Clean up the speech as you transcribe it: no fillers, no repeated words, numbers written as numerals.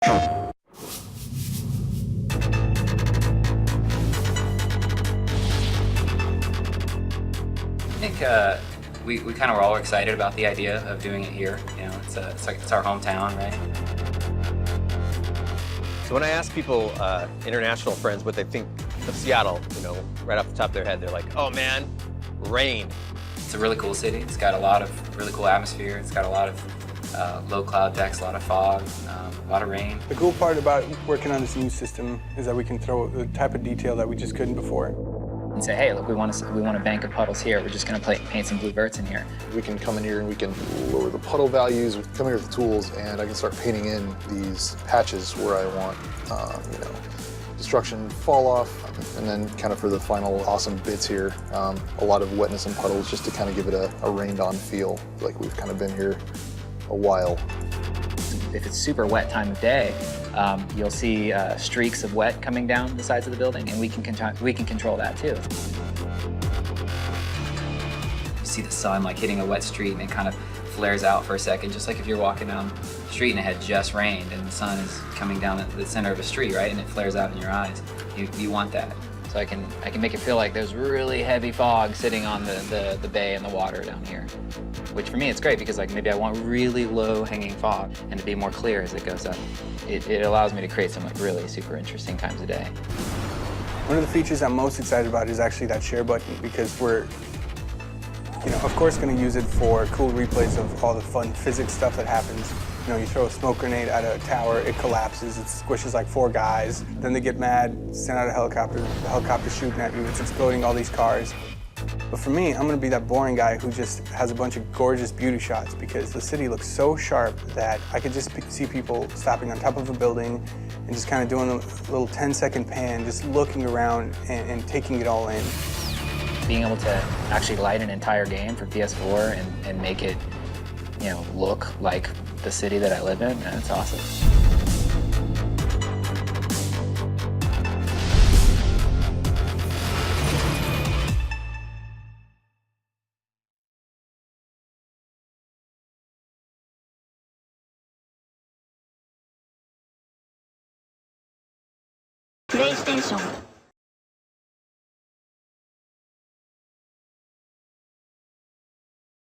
I think we kind of were all excited about the idea of doing it here. You know, it's our hometown, right? So when I ask people, international friends, what they think of Seattle, you know, right off the top of their head, they're like, oh man, rain. It's a really cool city. It's got a lot of really cool atmosphere. It's got a lot of low cloud decks, a lot of fog, a lot of rain. The cool part about working on this new system is that we can throw the type of detail that we just couldn't before. And say, hey, look, we want a bank of puddles here. We're just going to paint some blue verts in here. We can come in here and we can lower the puddle values. We can come here with the tools and I can start painting in these patches where I want, you know, destruction, fall off, and then kind of for the final awesome bits here, a lot of wetness and puddles just to kind of give it a rained on feel, like we've kind of been here a while. If it's super wet time of day, you'll see streaks of wet coming down the sides of the building, and we can control that too. You see the sun like hitting a wet street and it kind of flares out for a second, just like if you're walking down the street and it had just rained and the sun is coming down the center of a street, right? And it flares out in your eyes. You want that. So I can make it feel like there's really heavy fog sitting on the bay and the water down here. Which for me it's great because like maybe I want really low hanging fog and to be more clear as it goes up. It allows me to create some like really super interesting times of day. One of the features I'm most excited about is actually that share button because we're, you know, of course going to use it for cool replays of all the fun physics stuff that happens. You know, you throw a smoke grenade at a tower, it collapses, it squishes like 4 guys. Then they get mad, send out a helicopter, the helicopter's shooting at you, it's exploding all these cars. But for me, I'm gonna be that boring guy who just has a bunch of gorgeous beauty shots because the city looks so sharp that I could just see people stopping on top of a building and just kind of doing a little 10-second pan, just looking around and taking it all in. Being able to actually light an entire game for PS4 and make it, you know, look like the city that I live in, that's awesome. PlayStation